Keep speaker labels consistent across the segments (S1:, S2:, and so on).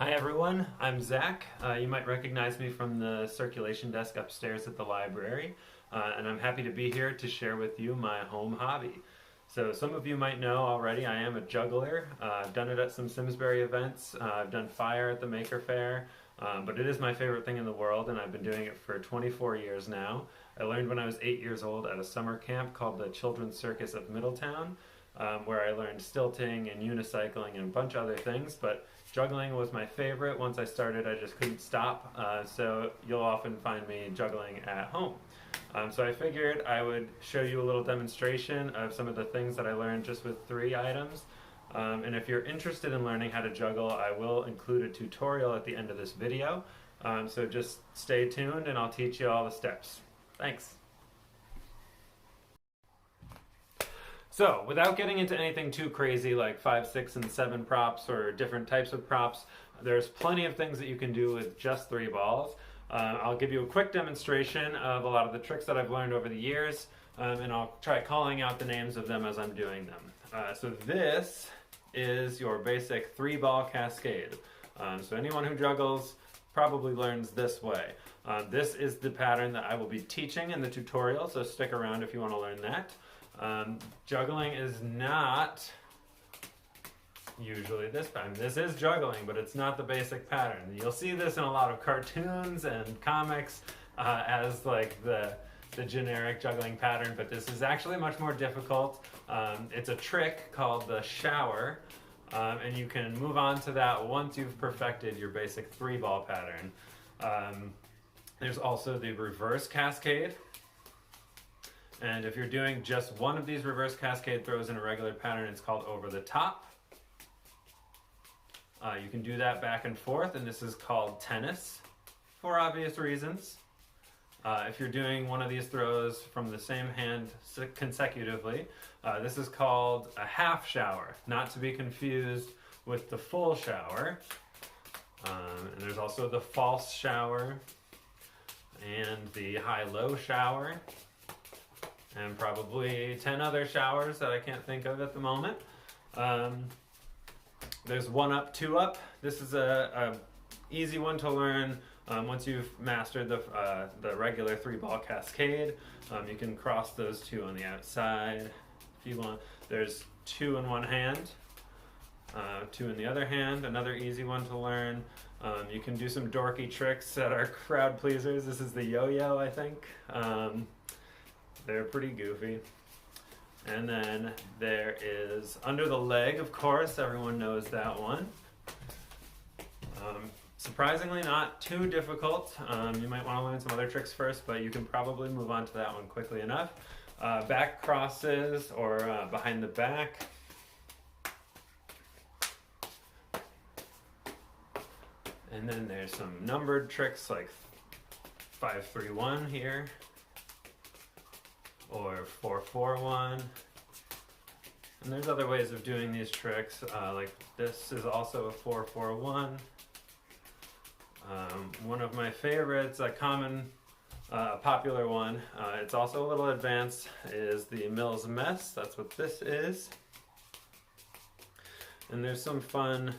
S1: Hi everyone, I'm Zach. You might recognize me from the circulation desk upstairs at the library, and I'm happy to be here to share with you my home hobby. So some of you might know already I am a juggler. I've done it at some Simsbury events. I've done fire at the Maker Faire, but it is my favorite thing in the world, and I've been doing it for 24 years now. I learned when I was 8 years old at a summer camp called the Children's Circus of Middletown, where I learned stilting and unicycling and a bunch of other things, but juggling was my favorite. Once I started, I just couldn't stop, so you'll often find me juggling at home. So I figured I would show you a little demonstration of some of the things that I learned just with 3 items. And if you're interested in learning how to juggle, I will include a tutorial at the end of this video. So just stay tuned and I'll teach you all the steps. Thanks. So, without getting into anything too crazy like 5, 6, and 7 props or different types of props, there's plenty of things that you can do with just 3 balls. I'll give you a quick demonstration of a lot of the tricks that I've learned over the years, and I'll try calling out the names of them as I'm doing them. So this is your basic 3-ball cascade. So anyone who juggles probably learns this way. This is the pattern that I will be teaching in the tutorial, so stick around if you want to learn that. Juggling is not usually this pattern. This is juggling, but it's not the basic pattern. You'll see this in a lot of cartoons and comics as like the generic juggling pattern, but this is actually much more difficult. It's a trick called the shower, and you can move on to that once you've perfected your basic 3-ball pattern. There's also the reverse cascade. And if you're doing just one of these reverse cascade throws in a regular pattern, it's called over the top. You can do that back and forth, and this is called tennis for obvious reasons. If you're doing one of these throws from the same hand consecutively, this is called a half shower, not to be confused with the full shower. And there's also the false shower and the high-low shower, and probably 10 other showers that I can't think of at the moment. There's 1-up, 2-up. This is a easy one to learn once you've mastered the regular 3-ball cascade. You can cross those 2 on the outside if you want. There's 2 in one hand, 2 in the other hand. Another easy one to learn. You can do some dorky tricks that are crowd pleasers. This is the yo-yo, I think. They're pretty goofy. And then there is under the leg, of course, everyone knows that one. Surprisingly not too difficult. You might want to learn some other tricks first, but you can probably move on to that one quickly enough. Back crosses or behind the back. And then there's some numbered tricks like 5-3-1 here, or 4-4-1. And there's other ways of doing these tricks, like this is also a 4-4-1. One of my favorites, a common, popular one, it's also a little advanced, is the Mills Mess. That's what this is. And there's some fun,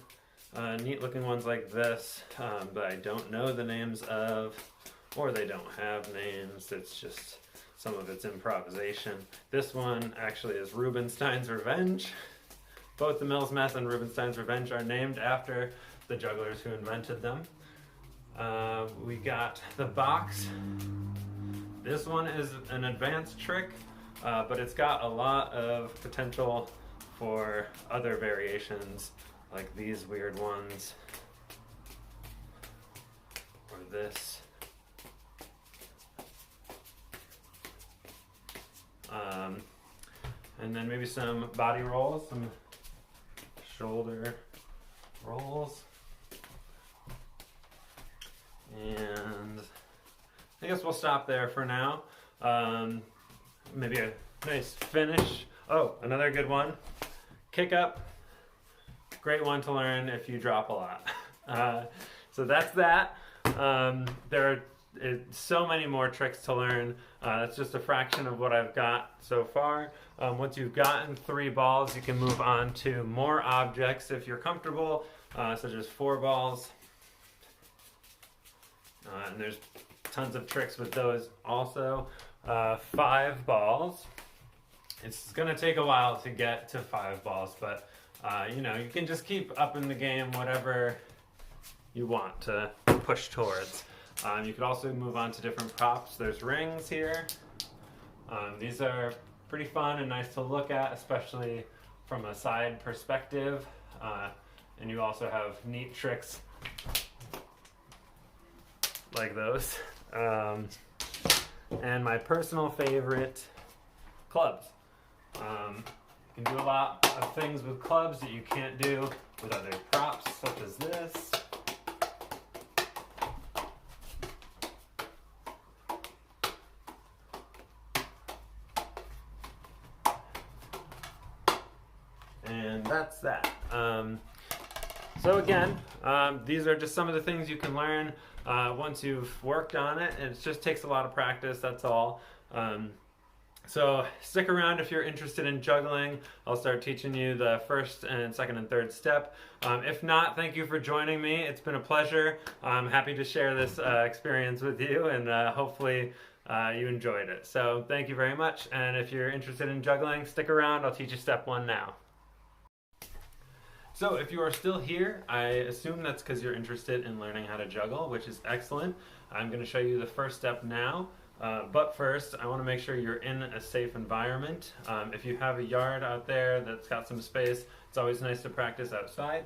S1: neat looking ones like this, but I don't know the names of, or they don't have names. It's just some of it's improvisation. This one actually is Rubinstein's Revenge. Both the Mills Mess and Rubinstein's Revenge are named after the jugglers who invented them. We got the box. This one is an advanced trick, but it's got a lot of potential for other variations, like these weird ones, or this. And then maybe some body rolls, some shoulder rolls. And I guess we'll stop there for now. Maybe a nice finish. Oh, another good one. Kick up. Great one to learn if you drop a lot. So that's that. There are so many more tricks to learn. That's just a fraction of what I've got so far. Once you've gotten 3 balls, you can move on to more objects if you're comfortable So there's 4 balls, and there's tons of tricks with those also. 5 balls. It's going to take a while to get to 5 balls, but you know, you can just keep upping the game whatever you want to push towards. You could also move on to different props. There's rings here. These are pretty fun and nice to look at, especially from a side perspective. And you also have neat tricks like those. And my personal favorite, clubs. You can do a lot of things with clubs that you can't do with other props, such as this. And that's that. So again, these are just some of the things you can learn once you've worked on it, and it just takes a lot of practice, that's all. So stick around if you're interested in juggling. I'll start teaching you the first and second and third step. If not, thank you for joining me. It's been a pleasure. I'm happy to share this experience with you, and hopefully you enjoyed it. So thank you very much, and if you're interested in juggling, stick around. I'll teach you step 1 now. So if you are still here, I assume that's because you're interested in learning how to juggle, which is excellent. I'm going to show you the first step now. But first, I want to make sure you're in a safe environment. If you have a yard out there that's got some space, it's always nice to practice outside.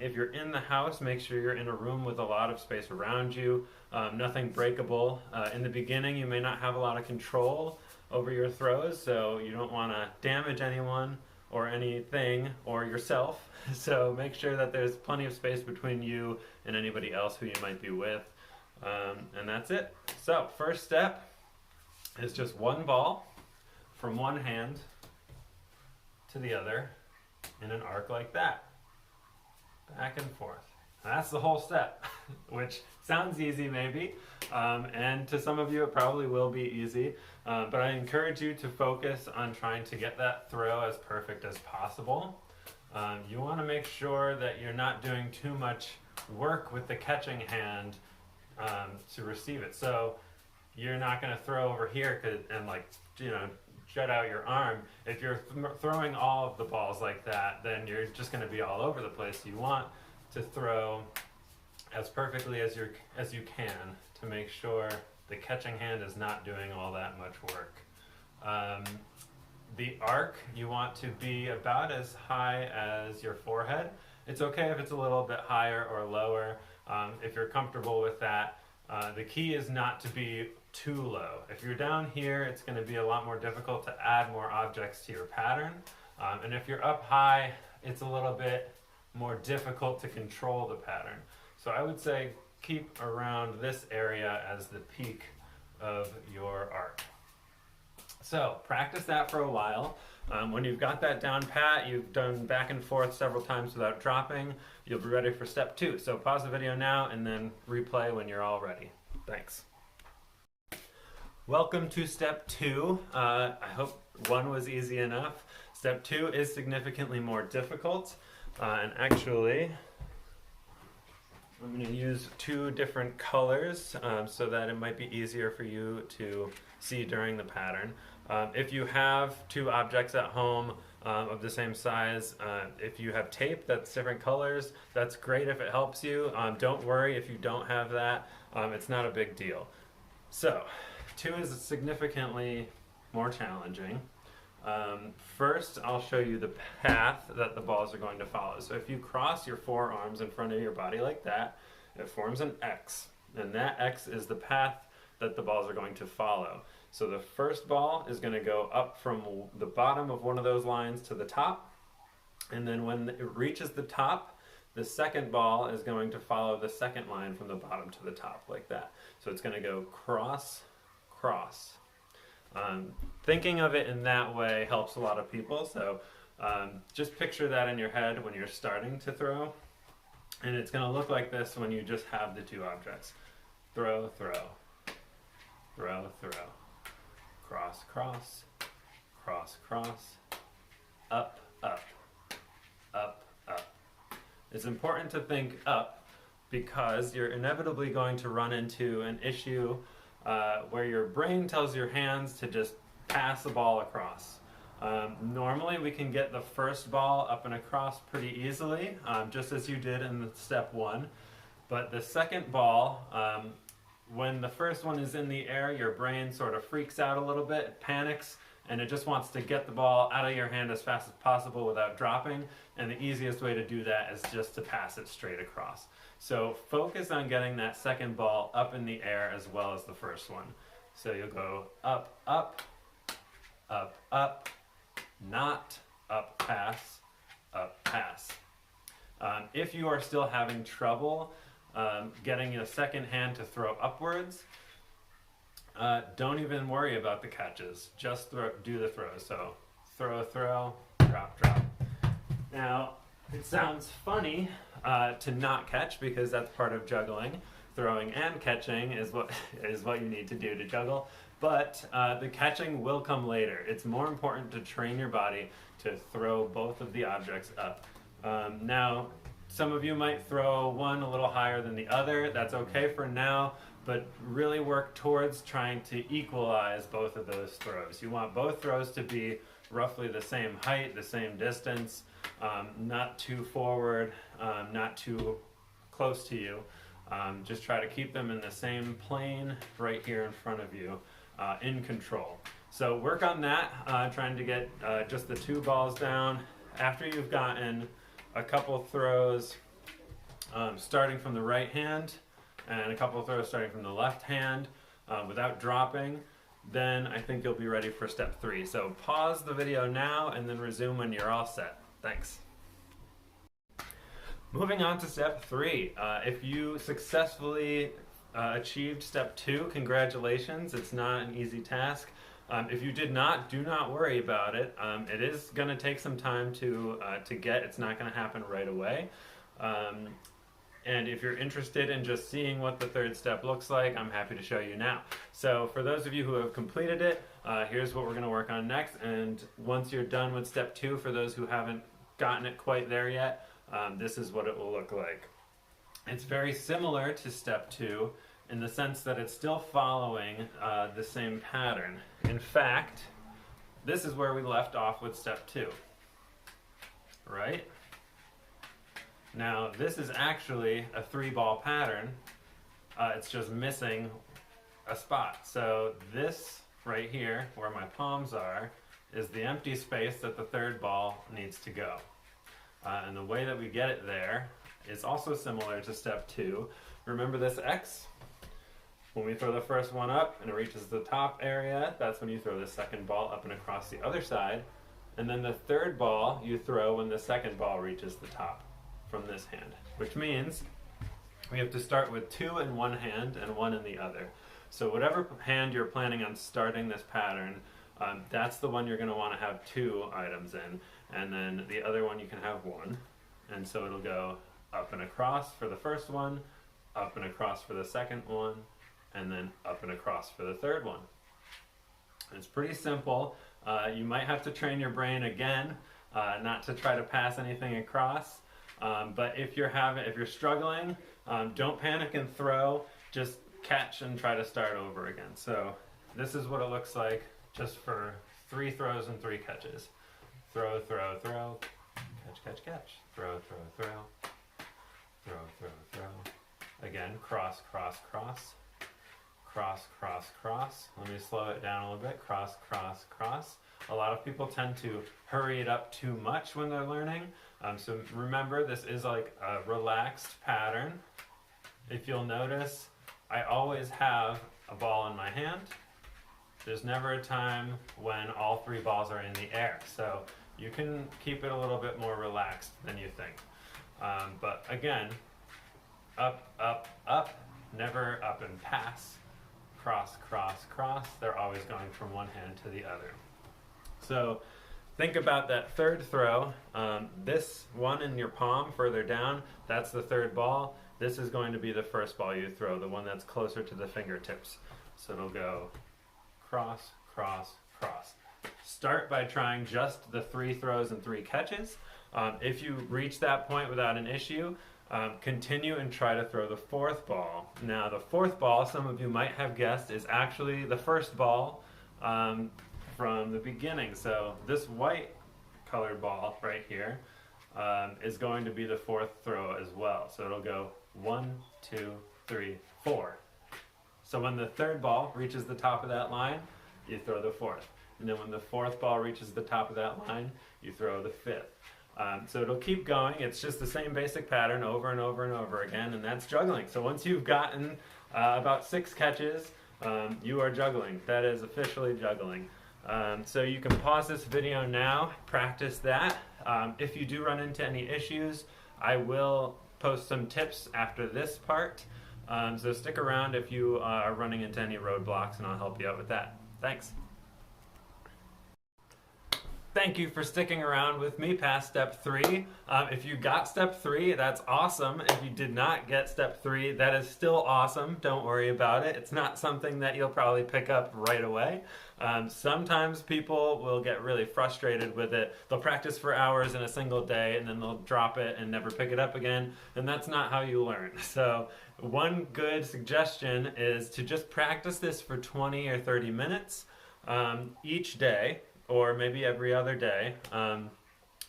S1: If you're in the house, make sure you're in a room with a lot of space around you, nothing breakable. In the beginning, you may not have a lot of control over your throws, so you don't want to damage anyone or anything or yourself. So make sure that there's plenty of space between you and anybody else who you might be with. And that's it. So first step is just 1 ball from one hand to the other in an arc like that, back and forth. And that's the whole step, which sounds easy maybe, and to some of you it probably will be easy, but I encourage you to focus on trying to get that throw as perfect as possible. You want to make sure that you're not doing too much work with the catching hand to receive it. So you're not going to throw over here and, like, you know, jet out your arm. If you're throwing all of the balls like that, then you're just going to be all over the place. You want to throw as perfectly as you can to make sure the catching hand is not doing all that much work. The arc, you want to be about as high as your forehead. It's okay if it's a little bit higher or lower. If you're comfortable with that, the key is not to be too low. If you're down here, it's going to be a lot more difficult to add more objects to your pattern. And if you're up high, it's a little bit more difficult to control the pattern. So I would say keep around this area as the peak of your arc. So practice that for a while. When you've got that down pat, you've done back and forth several times without dropping, you'll be ready for step 2. So pause the video now and then replay when you're all ready. Thanks. Welcome to step 2. I hope 1 was easy enough. Step 2 is significantly more difficult. And actually, I'm going to use 2 different colors so that it might be easier for you to see during the pattern. If you have 2 objects at home of the same size, if you have tape that's different colors, that's great if it helps you. Don't worry if you don't have that. It's not a big deal. So 2 is significantly more challenging. First, I'll show you the path that the balls are going to follow. So if you cross your forearms in front of your body like that, it forms an X. And that X is the path that the balls are going to follow. So the first ball is going to go up from the bottom of one of those lines to the top. And then when it reaches the top, the second ball is going to follow the second line from the bottom to the top like that. So it's going to go cross, cross. Thinking of it in that way helps a lot of people. So just picture that in your head when you're starting to throw. And it's going to look like this when you just have the 2 objects. Throw, throw, throw, throw. Cross, cross, cross, cross, up, up, up, up, It's important to think up because you're inevitably going to run into an issue where your brain tells your hands to just pass the ball across. Normally we can get the first ball up and across pretty easily, just as you did in step 1. But the second ball, when the first one is in the air, your brain sort of freaks out a little bit, it panics, and it just wants to get the ball out of your hand as fast as possible without dropping, and the easiest way to do that is just to pass it straight across. So focus on getting that second ball up in the air as well as the first one. So you'll go up, up, up, up, not, up, pass, up, pass. If you are still having trouble getting your second hand to throw upwards, don't even worry about the catches. Just do the throws. So throw, throw, drop, drop. Now, it sounds funny to not catch because that's part of juggling. Throwing and catching is what you need to do to juggle. But the catching will come later. It's more important to train your body to throw both of the objects up. Now, some of you might throw one a little higher than the other. That's okay for now, but really work towards trying to equalize both of those throws. You want both throws to be roughly the same height, the same distance, not too forward, not too close to you. Just try to keep them in the same plane right here in front of you, in control. So work on that, trying to get just the 2 balls down. After you've gotten a couple throws starting from the right hand and a couple throws starting from the left hand without dropping, then I think you'll be ready for step 3. So pause the video now and then resume when you're all set. Thanks. Moving on to step 3. If you successfully achieved step 2, congratulations. It's not an easy task. If you did not, do not worry about it. It is going to take some time to get. It's not going to happen right away. And if you're interested in just seeing what the 3rd step looks like, I'm happy to show you now. So for those of you who have completed it, here's what we're going to work on next. And once you're done with step 2, for those who haven't gotten it quite there yet, this is what it will look like. It's very similar to step 2 in the sense that it's still following the same pattern. In fact, this is where we left off with step 2, right? Now, this is actually a 3-ball pattern. It's just missing a spot. So this right here, where my palms are, is the empty space that the 3rd ball needs to go. And the way that we get it there is also similar to step 2. Remember this X? When we throw the first one up and it reaches the top area, that's when you throw the second ball up and across the other side. And then the 3rd ball you throw when the second ball reaches the top from this hand, which means we have to start with 2 in one hand and 1 in the other. So whatever hand you're planning on starting this pattern, that's the one you're going to want to have 2 items in, and then the other one you can have 1. And so it'll go up and across for the first one, up and across for the second one, and then up and across for the 3rd one. It's pretty simple. You might have to train your brain again, not to try to pass anything across. But if you're struggling, don't panic and throw. Just catch and try to start over again. So this is what it looks like just for 3 throws and 3 catches. Throw, throw, throw. Catch, catch, catch. Throw, throw, throw. Throw, throw, throw. Again, cross, cross, cross. Cross, cross, cross. Let me slow it down a little bit. Cross, cross, cross. A lot of people tend to hurry it up too much when they're learning. So remember, this is like a relaxed pattern. If you'll notice, I always have a ball in my hand. There's never a time when all 3 balls are in the air. So you can keep it a little bit more relaxed than you think. But again, up, up, up, never up and pass. Cross, cross, cross. They're always going from one hand to the other. So think about that 3rd throw. This one in your palm further down, that's the 3rd ball. This is going to be the first ball you throw, the one that's closer to the fingertips. So it'll go cross, cross, cross. start by trying just the 3 throws and 3 catches. If you reach that point without an issue, continue and try to throw the 4th ball. Now the 4th ball, some of you might have guessed, is actually the first ball from the beginning. So this white colored ball right here is going to be the 4th throw as well. So it'll go 1, 2, 3, 4. So when the 3rd ball reaches the top of that line, you throw the 4th. And then when the 4th ball reaches the top of that line, you throw the 5th. So it'll keep going. It's just the same basic pattern over and over and over again, and that's juggling. So once you've gotten about 6 catches, you are juggling. That is officially juggling. So you can pause this video now, practice that. If you do run into any issues, I will post some tips after this part. So stick around if you are running into any roadblocks, and I'll help you out with that. Thanks. Thank you for sticking around with me past step 3. If you got step 3, that's awesome. If you did not get step 3, that is still awesome. Don't worry about it. It's not something that you'll probably pick up right away. Sometimes people will get really frustrated with it. They'll practice for hours in a single day, and then they'll drop it and never pick it up again, and that's not how you learn. So one good suggestion is to just practice this for 20 or 30 minutes each day, or maybe every other day.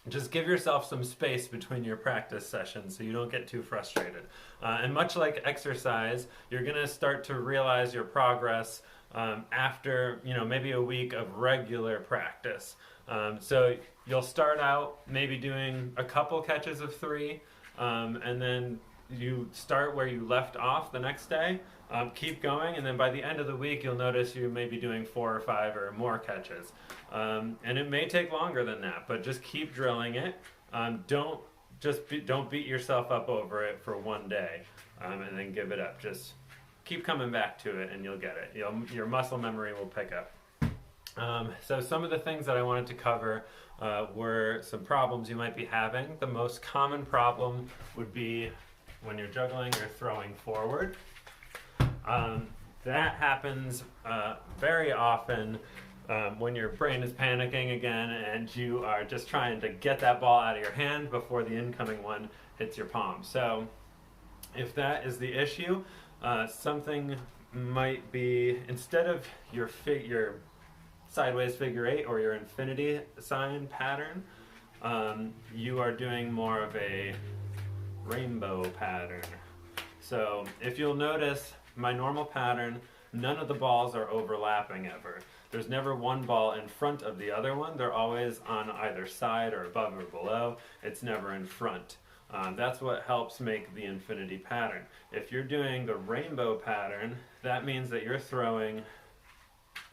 S1: Just give yourself some space between your practice sessions so you don't get too frustrated. And much like exercise, you're gonna start to realize your progress after maybe a week of regular practice. So you'll start out maybe doing a couple catches of 3, and then you start where you left off the next day. Keep going, and then by the end of the week you'll notice you may be doing 4 or 5 or more catches. And it may take longer than that, but just keep drilling it. Don't beat yourself up over it for one day and then give it up. Just keep coming back to it and you'll get it. Your muscle memory will pick up. So some of the things that I wanted to cover were some problems you might be having. The most common problem would be when you're juggling, you're throwing forward. That happens very often when your brain is panicking again and you are just trying to get that ball out of your hand before the incoming one hits your palm. So if that is the issue, something might be, instead of your sideways figure 8 or your infinity sign pattern, you are doing more of a rainbow pattern. So if you'll notice, my normal pattern, none of the balls are overlapping ever. There's never one ball in front of the other one. They're always on either side or above or below. It's never in front. That's what helps make the infinity pattern. If you're doing the rainbow pattern, that means that you're throwing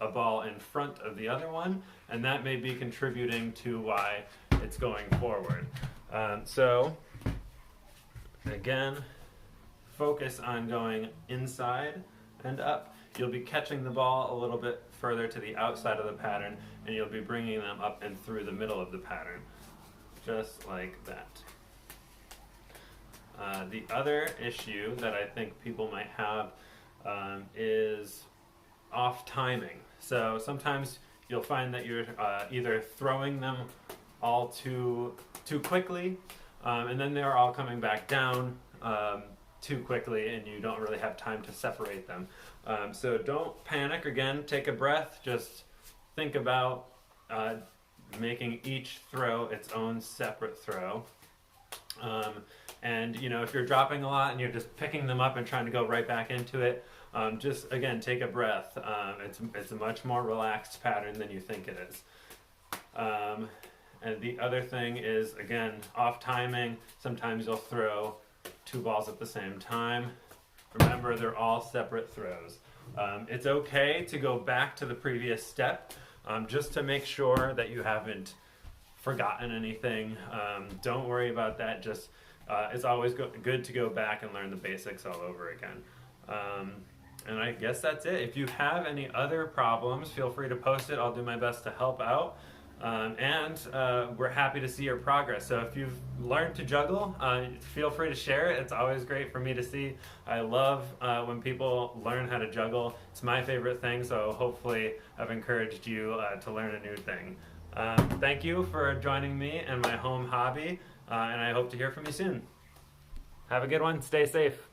S1: a ball in front of the other one, and that may be contributing to why it's going forward. So again, focus on going inside and up. You'll be catching the ball a little bit further to the outside of the pattern, and you'll be bringing them up and through the middle of the pattern, just like that. The other issue that I think people might have is off timing. So sometimes you'll find that you're either throwing them all too quickly, and then they're all coming back down too quickly, and you don't really have time to separate them. So don't panic. Again, take a breath. Just think about making each throw its own separate throw. And if you're dropping a lot and you're just picking them up and trying to go right back into it, just again take a breath. It's a much more relaxed pattern than you think it is. And the other thing is, again, off timing. Sometimes you'll throw 2 balls at the same time. Remember, they're all separate throws. It's okay to go back to the previous step just to make sure that you haven't forgotten anything. Don't worry about that. Just it's always good to go back and learn the basics all over again. And I guess that's it. If you have any other problems, feel free to post it. I'll do my best to help out. We're happy to see your progress. So if you've learned to juggle, feel free to share it. It's always great for me to see. I love when people learn how to juggle. It's my favorite thing, so hopefully I've encouraged you to learn a new thing. Thank you for joining me in my home hobby, and I hope to hear from you soon. Have a good one. Stay safe.